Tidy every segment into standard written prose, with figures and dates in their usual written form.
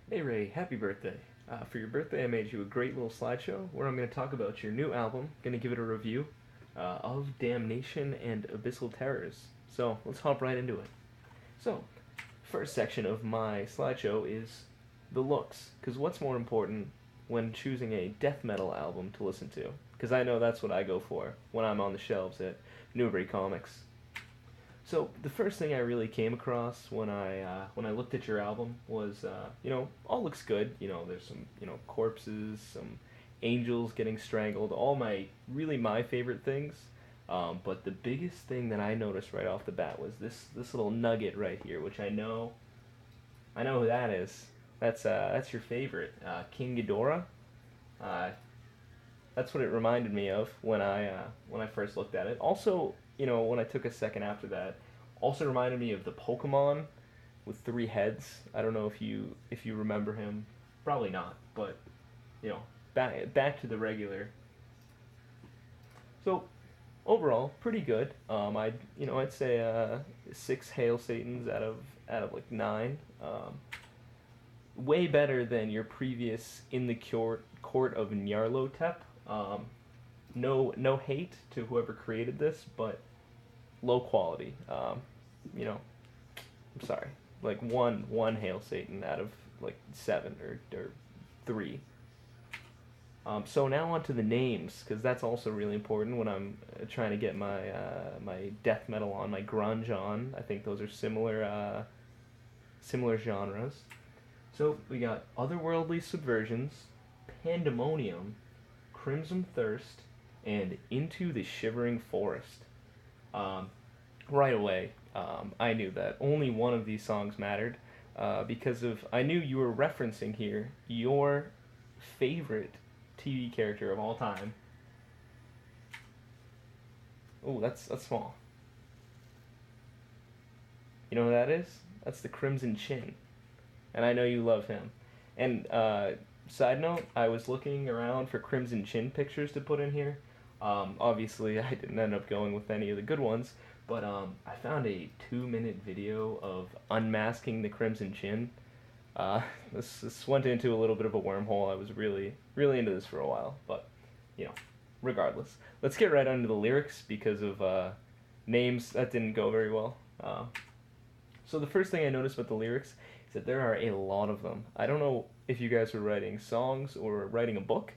Hey Ray, happy birthday. For your birthday, I made you a great little slideshow where I'm going to talk about your new album, going to give it a review of Damnation and Abyssal Terrors. So let's hop right into it. So, first section of my slideshow is the looks, because what's more important when choosing a death metal album to listen to? Because I know that's what I go for when I'm on the shelves at Newbury Comics. So the first thing I really came across when I looked at your album was all looks good. There's some corpses, some angels getting strangled, all my favorite things. But the biggest thing that I noticed right off the bat was this little nugget right here, which I know who that is. That's your favorite, King Ghidorah. Uh, that's what it reminded me of when I first looked at it. Also, when I took a second after that, also reminded me of the Pokemon with three heads. I don't know if you remember him. Probably not, but back to the regular. So overall, pretty good. I'd say 6 Hail Satans out of like 9. Way better than your previous in the court of Nyarlathotep. No hate to whoever created this, but low quality. I'm sorry, like one Hail Satan out of like 7 or 3. So now on to the names, because that's also really important when I'm trying to get my death metal on, my grunge on. I think those are similar genres. So we got Otherworldly Subversions, Pandemonium, Crimson Thirst, and Into the Shivering Forest. Um, right away, I knew that only one of these songs mattered because I knew you were referencing here your favorite TV character of all time. Oh, that's small. You know who that is? That's the Crimson Chin, and I know you love him. And side note, I was looking around for Crimson Chin pictures to put in here. Obviously, I didn't end up going with any of the good ones, but I found a 2-minute video of unmasking the Crimson Chin. Uh, this went into a little bit of a wormhole. I was really, really into this for a while, but you know, regardless. Let's get right onto the lyrics because of names that didn't go very well. So the first thing I noticed about the lyrics is that there are a lot of them. I don't know if you guys were writing songs or writing a book,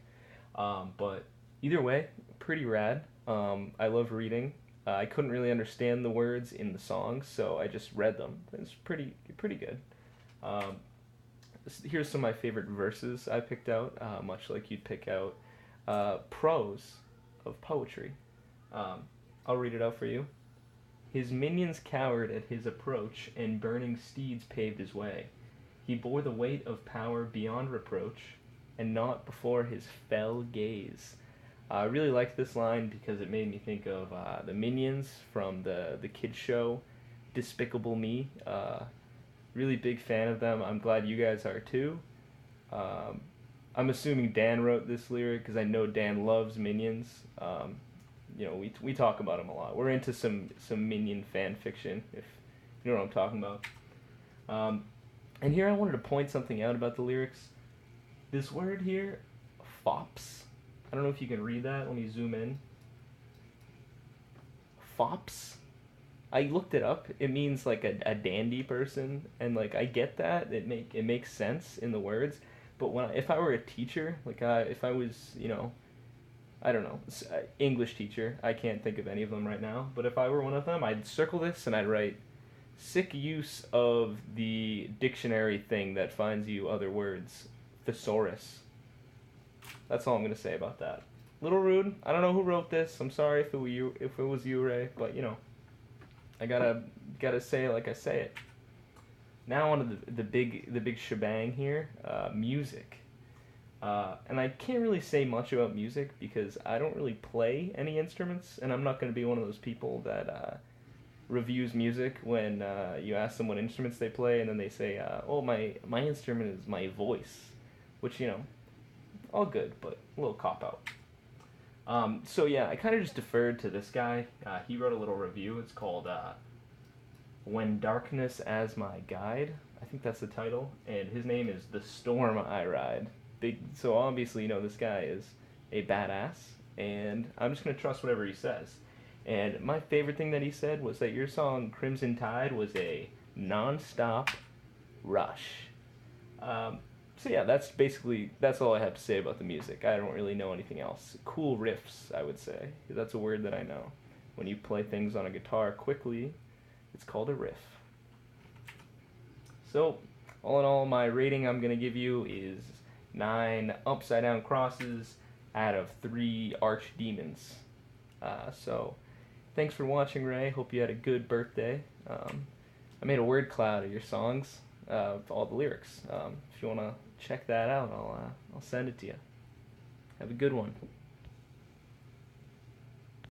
but either way, pretty rad. I love reading. I couldn't really understand the words in the songs, so I just read them. It's pretty good. Um, Here's some of my favorite verses I picked out, much like you'd pick out prose of poetry. Um, I'll read it out for you. His minions cowered at his approach, and burning steeds paved his way. He bore the weight of power beyond reproach, and not before his fell gaze. I really liked this line because it made me think of the minions from the kids show, Despicable Me. Really big fan of them. I'm glad you guys are too. Um, I'm assuming Dan wrote this lyric because I know Dan loves Minions. We talk about him a lot. We're into some Minion fan fiction, if you know what I'm talking about. Um, and here I wanted to point something out about the lyrics. This word here, fops. I don't know if you can read that when you zoom in. Fops. I looked it up. It means like a dandy person, and like I get that. It makes sense in the words, but if I were a teacher, like if I was I don't know, English teacher, I can't think of any of them right now. But if I were one of them, I'd circle this and I'd write sick use of the dictionary thing that finds you other words, thesaurus. That's all I'm gonna say about that. Little rude. I don't know who wrote this. I'm sorry if it was you, Ray, but I gotta say it like I say it. Now on to the big shebang here, music. And I can't really say much about music because I don't really play any instruments, and I'm not gonna be one of those people that reviews music when you ask them what instruments they play, and then they say, "Oh, my instrument is my voice," which all good, but a little cop out. So yeah, I kind of just deferred to this guy. He wrote a little review. It's called "When Darkness as My Guide." I think that's the title, and his name is The Storm I Ride. Big, so obviously, this guy is a badass, and I'm just gonna trust whatever he says. And my favorite thing that he said was that your song Crimson Tide was a non-stop rush. Um, so yeah, that's all I have to say about the music. I don't really know anything else. Cool riffs, I would say. That's a word that I know. When you play things on a guitar quickly, it's called a riff. So, all in all, my rating I'm gonna give you is 9 upside down crosses out of 3 archdemons. So, thanks for watching, Ray. Hope you had a good birthday. I made a word cloud of your songs, all the lyrics. If you wanna check that out, I'll send it to you. Have a good one.